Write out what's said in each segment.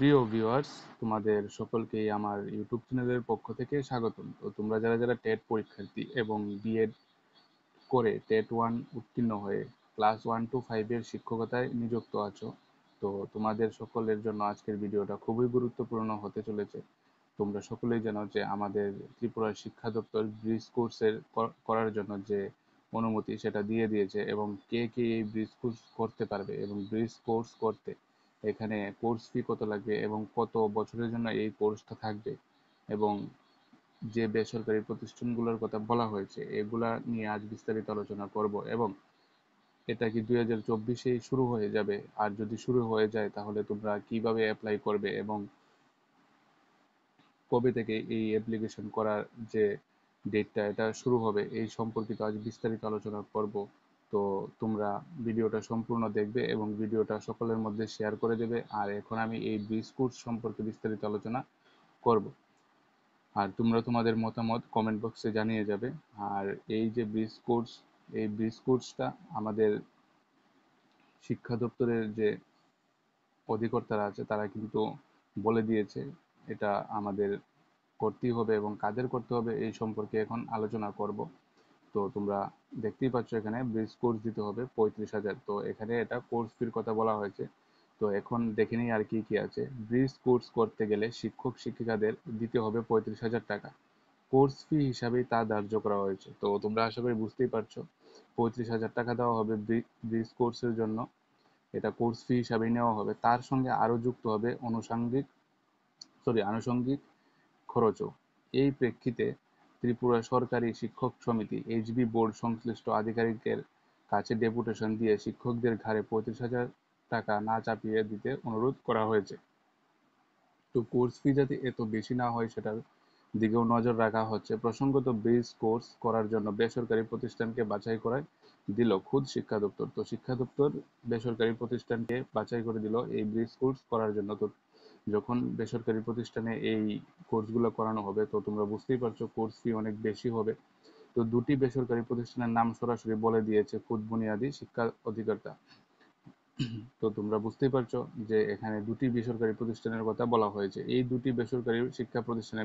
প্রিয় ভিউয়ার্স, তোমাদের সকলকেই আমার ইউটিউব চ্যানেলের পক্ষ থেকে স্বাগতম। তো তোমরা যারা যারা টেট পরীক্ষার্থী এবং বিএড করে টেট 1 উত্তীর্ণ হয়ে ক্লাস 1 to 5 শিক্ষকতায় নিযুক্ত আছো, তো তোমাদের সকলের জন্য আজকের ভিডিওটা খুবই গুরুত্বপূর্ণ হতে চলেছে। তোমরা সকলেই জানো যে আমাদের ত্রিপুরা শিক্ষা দপ্তর ব্রিজ কোর্সের করার জন্য যে অনুমতি সেটা দিয়ে দিয়েছে, এবং কে কে এই ব্রিজ কোর্স করতে পারবে এবং ব্রিজ কোর্স করতে এখানে কোর্স ফি কত লাগবে এবং কত বছরের জন্য এই কোর্সটা থাকবে, এবং যে বেসরকারি প্রতিষ্ঠানগুলোর কথা বলা হয়েছে এগুলা নিয়ে আজ বিস্তারিত আলোচনা করব। এবং এটা কি 2024-এই শুরু হয়ে যাবে? আর যদি শুরু হয়ে যায় তাহলে তোমরা কিভাবে অ্যাপ্লাই করবে এবং কবে থেকে এই অ্যাপ্লিকেশন করার যে ডেটটা এটা শুরু হবে, এই সম্পর্কিত আজ বিস্তারিত আলোচনা করব। তো তোমরা ভিডিওটা সম্পূর্ণ দেখবে এবং ভিডিওটা সকলের মধ্যে শেয়ার করে দেবে। আর এখন আমি এই ব্রিজ কোর্স সম্পর্কে বিস্তারিত আলোচনা করব, আর তোমরা তোমাদের মতামত কমেন্ট বক্সে জানিয়ে যাবে। আর এই যে ব্রিজ কোর্স, এই ব্রিজ কোর্সটা আমাদের শিক্ষা দপ্তরের যে অধিকর্তারা আছে তারা কিন্তু বলে দিয়েছে এটা আমাদের করতেই হবে, এবং কাদের করতে হবে এই সম্পর্কে এখন আলোচনা করব। তো তোমরা দেখতেই পাচ্ছ এখানে ব্রিজ কোর্স দিতে হবে 35,000। তো এখানে এটা কোর্স ফির কথা বলা হয়েছে। তো এখন দেখে নিই আর কি কি আছে। ব্রিজ কোর্স করতে গেলে শিক্ষক শিক্ষিকাদের দিতে হবে 35,000 টাকা। কোর্স ফি হিসাবেই তা ধার্য করা হয়েছে। তো তোমরা আশা করি বুঝতেই পারছো 35,000 টাকা দেওয়া হবে ব্রিজ কোর্সের জন্য। এটা কোর্স ফি হিসাবেই নেওয়া হবে, তার সঙ্গে আরো যুক্ত হবে আনুষঙ্গিক খরচও। এই প্রেক্ষিতে ত্রিপুরা সরকারি শিক্ষক সমিতি এইচবি বোর্ড সংশ্লিষ্ট আধিকারিকের কাছে ডেপুটেশন দিয়ে শিক্ষকদের ঘাড়ে 35,000 টাকা না চাপিয়ে দিতে অনুরোধ করা হয়েছে। তো কোর্স ফি যাতে এত বেশি না হয় সেটার দিকেও নজর রাখা হচ্ছে। প্রসঙ্গত, ব্রিজ কোর্স করার জন্য বেসরকারি প্রতিষ্ঠানকে বাছাই করে দিল খোদ শিক্ষা দপ্তর। তো শিক্ষা দপ্তর বেসরকারি প্রতিষ্ঠানকে বাছাই করে দিল এই ব্রিজ কোর্স করার জন্য। তো যখন বেসরকারি প্রতিষ্ঠানে এই কোর্সগুলো করানো হবে, তো তোমরা বুঝতেই পারছো কোর্স ফি অনেক বেশি হবে। তো দুটি বেসরকারি প্রতিষ্ঠানের নাম সরাসরি বলে দিয়েছে খোদ বুনিয়াদী শিক্ষা অধিকর্তা। তো তোমরা বুঝতেই পারছো যে এখানে দুটি বেসরকারি প্রতিষ্ঠানের কথা বলা হয়েছে। এই দুটি বেসরকারি শিক্ষা প্রতিষ্ঠানে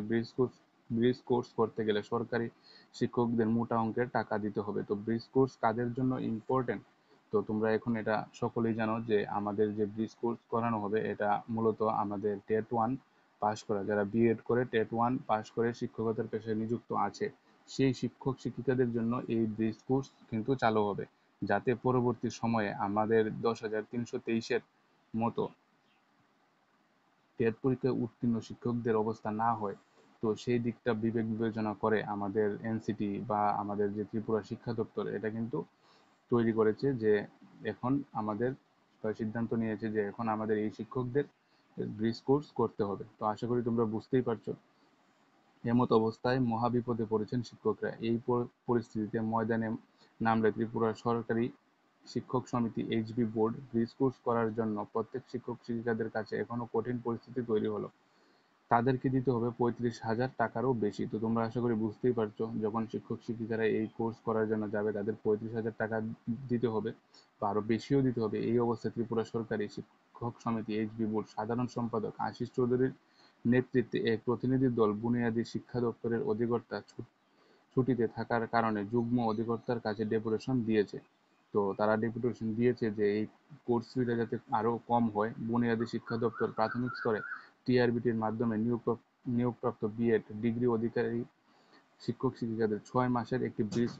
ব্রিজ কোর্স করতে গেলে সরকারি শিক্ষকদের মোটা অঙ্কের টাকা দিতে হবে। তো ব্রিজ কোর্স কাদের জন্য ইম্পর্টেন্ট? তো তোমরা এখন এটা সকলেই জানো যে আমাদের যে ব্রিজ কোর্স করানো হবে এটা মূলত আমাদের টেট 1 পাস করা, যারা বিএড করে টেট 1 পাস করে শিক্ষকতার পেশায় নিযুক্ত আছে, সেই শিক্ষক শিক্ষিকাদের জন্য এই ব্রিজ কোর্স কিন্তু চালু হবে, যাতে পরবর্তী সময়ে আমাদের 10,323-এর মতো টেট পরীক্ষায় উত্তীর্ণ শিক্ষকদের অবস্থা না হয়। তো সেই দিকটা বিবেক বিবেচনা করে আমাদের এনসিটি বা আমাদের যে ত্রিপুরা শিক্ষা দপ্তর এটা কিন্তু তৈরি করেছে যে এখন আমাদের সিদ্ধান্ত নিয়েছে যে এখন আমাদের এই শিক্ষকদের ব্রিজ কোর্স করতে হবে। তো আশা করি তোমরা বুঝতেই পারছো এমত অবস্থায় মহাবিপদে পড়েছেন শিক্ষকরা। এই পরিস্থিতিতে ময়দানে নামলে ত্রিপুরা সরকারি শিক্ষক সমিতি এইচবি বোর্ড ব্রিজ কোর্স করার জন্য প্রত্যেক শিক্ষক শিক্ষিকাদের কাছে এখনো কঠিন পরিস্থিতি তৈরি হলো। তাদেরকে দিতে হবে 35,000 টাকারও বেশি। তো তোমরা আশা করি বুঝতেই পারছো যখন শিক্ষক শিক্ষিকারা এই কোর্স করার জন্য যাবে তাদের 35,000 টাকা দিতে হবে বা আরো বেশিও দিতে হবে। এই অবস্থায় ত্রিপুরা সরকারি শিক্ষক সমিতি এইচবি বোর্ড সাধারণ সম্পাদক আশিস চৌধুরীর নেতৃত্বে এক প্রতিনিধি দল বুনিয়াদী শিক্ষা দপ্তরের অধিকর্তা ছুটিতে থাকার কারণে যুগ্ম অধিকর্তার কাছে ডেপুটেশন দিয়েছে। তো তারা ডেপুটেশন দিয়েছে যে এই কোর্স ফিটা যাতে আরো কম হয়, বুনিয়াদী শিক্ষা দপ্তর প্রাথমিক স্তরে টিআরবিটির মাধ্যমে নিয়োগপ্রাপ্ত বিএড ডিগ্রি অধিকারী শিক্ষক শিক্ষিকাদের 6 মাসের একটি ব্রিজ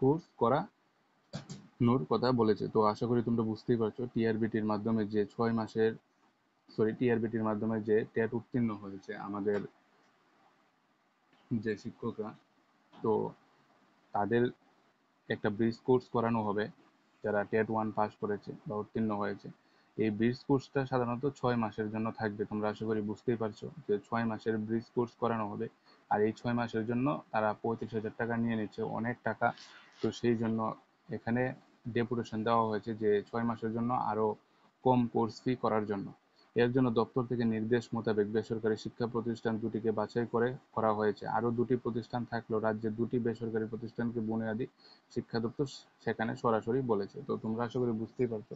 কোর্স করানোর কথা বলেছে। তো আশা করি তোমরা বুঝতেই পারছো টিআরবিটির মাধ্যমে যে টেট উত্তীর্ণ হয়েছে আমাদের যে শিক্ষকরা, তো তাদের একটা ব্রিজ কোর্স করানো হবে যারা টেট 1 পাস করেছে বা উত্তীর্ণ হয়েছে। এই ব্রিজ কোর্সটা সাধারণত 6 মাসের জন্য থাকবে। তোমরা আশা করি বুঝতেই পারছো যে 6 মাসের ব্রিজ কোর্স করানো হবে, আর এই 6 মাসের জন্য তারা 35,000 টাকা নিয়ে নিচ্ছে, অনেক টাকা। তো সেই জন্য এখানে ডেপুটেশন দেওয়া হয়েছে যে 6 মাসের জন্য আরো কম কোর্স ফি করার জন্য। এর জন্য দপ্তর থেকে নির্দেশ মোতাবেক বেসরকারি শিক্ষা প্রতিষ্ঠান দুটিকে বাছাই করে করা হয়েছে। আরো দুটি প্রতিষ্ঠান থাকলেও রাজ্যের দুটি বেসরকারি প্রতিষ্ঠানকে বুনিয়াদী শিক্ষা দপ্তর সেখানে সরাসরি বলেছে। তো তোমরা আশা করি বুঝতেই পারছো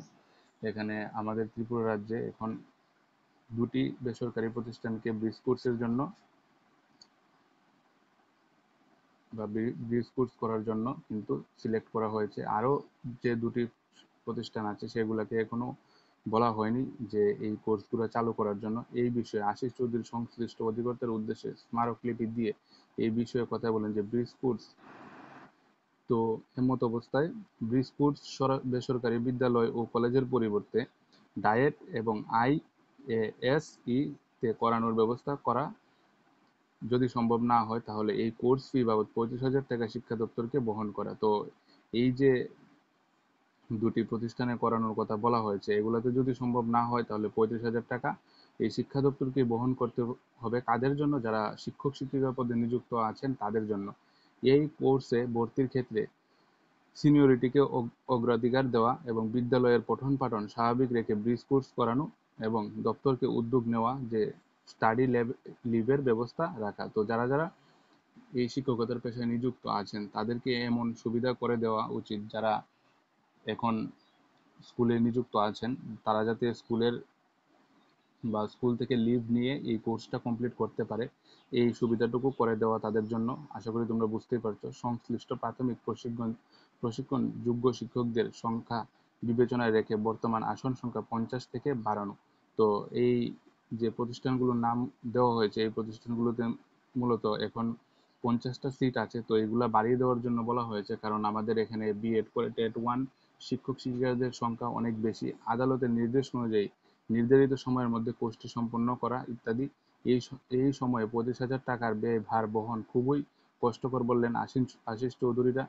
এখানে আমাদের ত্রিপুরা রাজ্যে এখন দুটি বেসরকারি প্রতিষ্ঠানকে ব্রিজ কোর্সের জন্য বা ব্রিজ কোর্স করার জন্য কিন্তু সিলেক্ট করা হয়েছে। আরও যে দুটি প্রতিষ্ঠান আছে সেগুলোকে এখনো বলা হয়নি যে এই কোর্সগুলো চালু করার জন্য। এই বিষয়ে আশিস চৌধুরী সংশ্লিষ্ট অধিকর্তার উদ্দেশ্যে স্মারকলিপি দিয়ে এই বিষয়ে কথা বলেন যে ব্রিজ কোর্স তো এমত অবস্থায় ব্রিজ কোর্স বেসরকারি বিদ্যালয় ও কলেজের পরিবর্তে ডায়েট এবং আইএএসই তে করানোর ব্যবস্থা করা যদি সম্ভব না হয় তাহলে এই কোর্স ফি বাবদ 35,000 টাকা শিক্ষা দপ্তরকে বহন করা। তো এই যে দুটি প্রতিষ্ঠানে করানোর কথা বলা হয়েছে এগুলোতে যদি সম্ভব না হয় তাহলে 35,000 টাকা এই শিক্ষা দপ্তরকে বহন করতে হবে। কাদের জন্য? যারা শিক্ষক শিক্ষিকা পদে নিযুক্ত আছেন তাদের জন্য। এই কোর্সে ভর্তির ক্ষেত্রে সিনিয়রিটিকে অগ্রাধিকার দেওয়া এবং বিদ্যালয়ের পঠন পাঠন স্বাভাবিক রেখে ব্রিজ কোর্স করানো এবং দপ্তরকে উদ্যোগ নেওয়া যে স্টাডি লিভের ব্যবস্থা রাখা। তো যারা যারা এই শিক্ষকতার পেশায় নিযুক্ত আছেন তাদেরকে এমন সুবিধা করে দেওয়া উচিত, যারা এখন স্কুলে নিযুক্ত আছেন তারা যাতে স্কুল থেকে লিভ নিয়ে এই কোর্সটা কমপ্লিট করতে পারে, এই সুবিধাটুকু করে দেওয়া তাদের জন্য। আশা করি তোমরা বুঝতেই পারছো। সংশ্লিষ্ট প্রাথমিক প্রশিক্ষণ যোগ্য শিক্ষকদের সংখ্যা বিবেচনায় রেখে বর্তমান আসন সংখ্যা 50 থেকে বাড়ানো। তো এই যে প্রতিষ্ঠানগুলোর নাম দেওয়া হয়েছে এই প্রতিষ্ঠানগুলোতে মূলত এখন 50টা সিট আছে। তো এগুলা বাড়িয়ে দেওয়ার জন্য বলা হয়েছে, কারণ আমাদের এখানে বিএড করে টেট 1 শিক্ষক শিক্ষিকাদের সংখ্যা অনেক বেশি। আদালতের নির্দেশ অনুযায়ী নির্ধারিত সময়ের মধ্যে কোর্সটি সম্পন্ন করা ইত্যাদি। এই সময়ে 25,000 টাকার ব্যয়ভার বহন খুবই কষ্টকর বললেন আশিস চৌধুরীরা।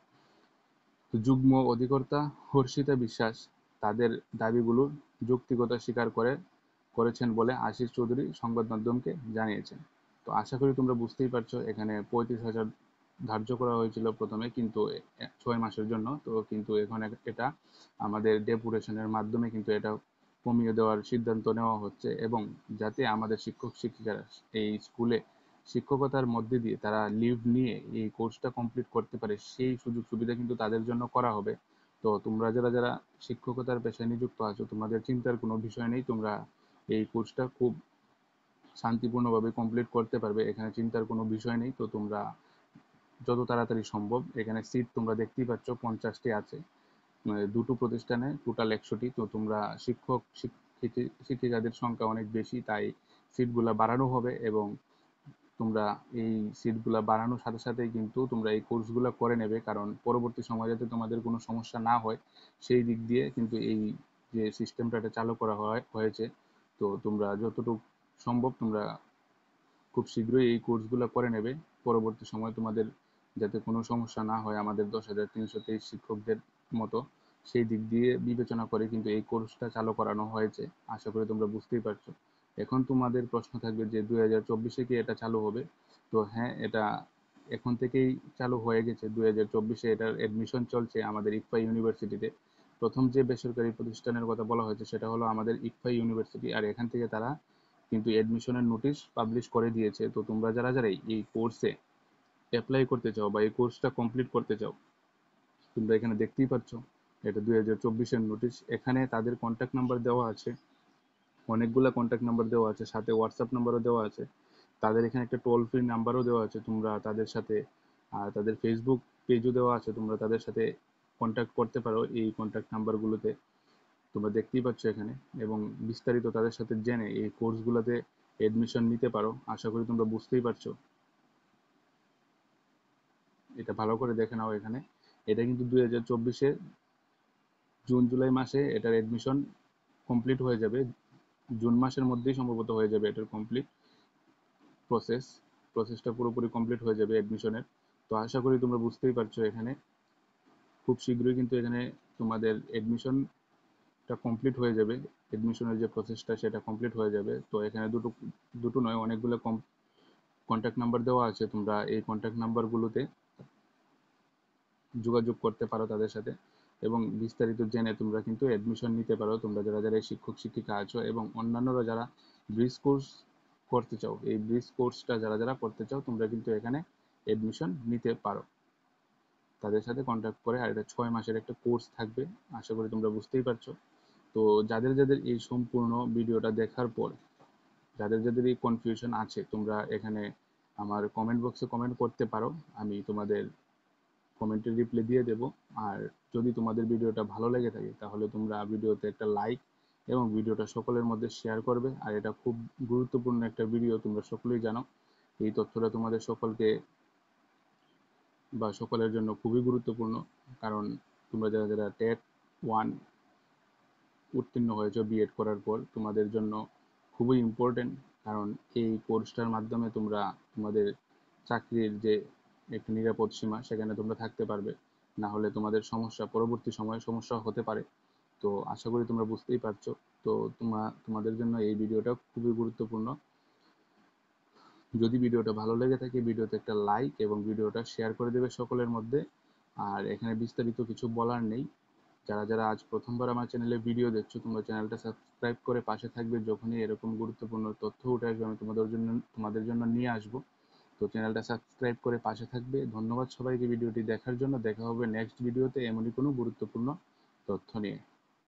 যুগ্ম অধিকর্তা হর্ষিতা বিশ্বাস তাদের দাবিগুলো যৌক্তিকতা স্বীকার করেছেন বলে আশিস চৌধুরী সংবাদ মাধ্যমকে জানিয়েছেন। তো আশা করি তোমরা বুঝতেই পারছো এখানে 35,000 ধার্য করা হয়েছিল প্রথমে, কিন্তু 6 মাসের জন্য। তো কিন্তু এখন এটা আমাদের ডেপুটেশনের মাধ্যমে কিন্তু এটা কমিয়ে দেওয়ার সিদ্ধান্ত নেওয়া হচ্ছে, এবং যাতে আমাদের শিক্ষক শিক্ষিকারা এই স্কুলে শিক্ষকতার মধ্যে দিয়ে তারা লিভ নিয়ে এই কোর্সটা কমপ্লিট করতে পারে সেই সুযোগ সুবিধা কিন্তু তাদের জন্য করা হবে। তো তোমরা যারা যারা শিক্ষকতার পেশায় নিযুক্ত আছো তোমাদের চিন্তার কোনো বিষয় নেই, তোমরা এই কোর্সটা খুব শান্তিপূর্ণভাবে কমপ্লিট করতে পারবে, এখানে চিন্তার কোনো বিষয় নেই। তো তোমরা যত তাড়াতাড়ি সম্ভব, এখানে সিট তোমরা দেখতেই পাচ্ছ 50টি আছে, দুটো প্রতিষ্ঠানে টোটাল 100টি। তো তোমরা শিক্ষিকাদের সংখ্যা অনেক বেশি, তাই সিটগুলা বাড়ানো হবে, এবং তোমরা এই সিটগুলা বাড়ানোর সাথে সাথেই কিন্তু তোমরা এই কোর্সগুলো করে নেবে, কারণ পরবর্তী সময় যাতে তোমাদের কোনো সমস্যা না হয় সেই দিক দিয়ে কিন্তু এই যে সিস্টেমটা এটা চালু করা হয়েছে। তো তোমরা যতটুকু সম্ভব তোমরা খুব শীঘ্রই এই কোর্সগুলো করে নেবে, পরবর্তী সময় তোমাদের যাতে কোনো সমস্যা না হয় আমাদের 10,323 শিক্ষকদের মতো। সেই দিক দিয়ে বিবেচনা করে কিন্তু এই কোর্সটা চালু করানো হয়েছে। আশা করি তোমরা বুঝতেই পারছো। এখন তোমাদের প্রশ্ন থাকবে যে 2024-এ কি এটা চালু হবে? তো হ্যাঁ, এটা এখন থেকেই চালু হয়ে গেছে। 2024-এ এটার অ্যাডমিশন চলছে আমাদের ইকফা ইউনিভার্সিটিতে। প্রথম যে বেসরকারি প্রতিষ্ঠানের কথা বলা হয়েছে সেটা হলো আমাদের ইকফা ইউনিভার্সিটি, আর এখান থেকে তারা কিন্তু অ্যাডমিশনের নোটিশ পাবলিশ করে দিয়েছে। তো তোমরা যারা যারা এই কোর্সে অ্যাপ্লাই করতে চাও বা এই কোর্সটা কমপ্লিট করতে চাও, তোমরা এখানে দেখতেই পাচ্ছ এটা 2024-এর নোটিশ। এখানে তাদের কন্ট্যাক্ট নাম্বার দেওয়া আছে, অনেকগুলো কন্ট্যাক্ট নাম্বার দেওয়া আছে, সাথে হোয়াটসঅ্যাপ নাম্বারও দেওয়া আছে। তাদের এখানে একটা টোল ফ্রি নাম্বারও দেওয়া আছে, তোমরা তাদের সাথে তাদের ফেসবুক পেজও দেওয়া আছে, তোমরা তাদের সাথে কন্ট্যাক্ট করতে পারো এই কন্ট্যাক্ট নাম্বারগুলোতে, তোমরা দেখতেই পাচ্ছ এখানে। এবং বিস্তারিত তাদের সাথে জেনে এই কোর্সগুলোতে এডমিশন নিতে পারো। আশা করি তোমরা বুঝতেই পারছো। এটা ভালো করে দেখে নাও এখানে। এটা কিন্তু 2024-এ জুন জুলাই মাসে এটার এডমিশন কমপ্লিট হয়ে যাবে। জুন মাসের মধ্যেই সম্ভবত হয়ে যাবে এটার কমপ্লিট প্রসেসটা পুরোপুরি কমপ্লিট হয়ে যাবে এডমিশনের। তো আশা করি তোমরা বুঝতেই পারছো এখানে খুব শীঘ্রই কিন্তু এখানে তোমাদের এডমিশনটা কমপ্লিট হয়ে যাবে, এডমিশনের যে প্রসেসটা সেটা কমপ্লিট হয়ে যাবে। তো এখানে দুটো দুটো নয়, অনেকগুলো কন্ট্যাক্ট নাম্বার দেওয়া আছে, তোমরা এই কন্ট্যাক্ট নাম্বারগুলোতে যোগাযোগ করতে পারো তাদের সাথে, এবং বিস্তারিত জেনে তোমরা কিন্তু অ্যাডমিশন নিতে পারো, তোমরা যারা যারা শিক্ষক শিক্ষিকা আছো এবং অন্যান্যরা যারা ব্রিজ কোর্স করতে চাও। এই ব্রিজ কোর্সটা যারা যারা করতে চাও তোমরা কিন্তু এখানে অ্যাডমিশন নিতে পারো তাদের সাথে কন্ট্যাক্ট করে। আর এটা 6 মাসের একটা কোর্স থাকবে, আশা করি তোমরা বুঝতেই পারছো। তো যাদের যাদের এই সম্পূর্ণ ভিডিওটা দেখার পর যাদের যাদের এই কনফিউশন আছে, তোমরা এখানে আমার কমেন্ট বক্সে কমেন্ট করতে পারো, আমি তোমাদের কমেন্টের রিপ্লাই দিয়ে দেব। আর যদি তোমাদের ভিডিওটা ভালো লেগে থাকে তাহলে তোমরা ভিডিওতে একটা লাইক এবং ভিডিওটা সকলের মধ্যে শেয়ার করবে। আর এটা খুব গুরুত্বপূর্ণ একটা ভিডিও, তোমরা সকলেই জানো এই তথ্যটা তোমাদের সকলকে বা সকলের জন্য খুবই গুরুত্বপূর্ণ। কারণ তোমরা যারা যারা টেট 1 উত্তীর্ণ হয়েছে বিএড করার পর, তোমাদের জন্য খুবই ইম্পর্টেন্ট। কারণ এই কোর্সটার মাধ্যমে তোমরা তোমাদের চাকরির যে একটি নিরাপদ সীমা সেখানে তোমরা থাকতে পারবে, না হলে তোমাদের সমস্যা পরবর্তী সময়ে সমস্যা হতে পারে। তো আশা করি তোমরা বুঝতেই পারছো। তো তোমাদের জন্য এই ভিডিওটা খুবই গুরুত্বপূর্ণ। যদি ভিডিওটা ভালো লেগে থাকে ভিডিওতে একটা লাইক এবং ভিডিওটা শেয়ার করে দেবে সকলের মধ্যে। আর এখানে বিস্তারিত কিছু বলার নেই। যারা যারা আজ প্রথমবার আমার চ্যানেলে ভিডিও দেখছো, তোমরা চ্যানেলটা সাবস্ক্রাইব করে পাশে থাকবে। যখনই এরকম গুরুত্বপূর্ণ তথ্য উঠে আসবে আমি তোমাদের জন্য নিয়ে আসবো। তো চ্যানেলটা সাবস্ক্রাইব করে পাশে থাকবে। ধন্যবাদ সবাইকে ভিডিওটি দেখার জন্য। দেখা হবে নেক্সট ভিডিওতে এমনই কোনো গুরুত্বপূর্ণ তথ্য নিয়ে।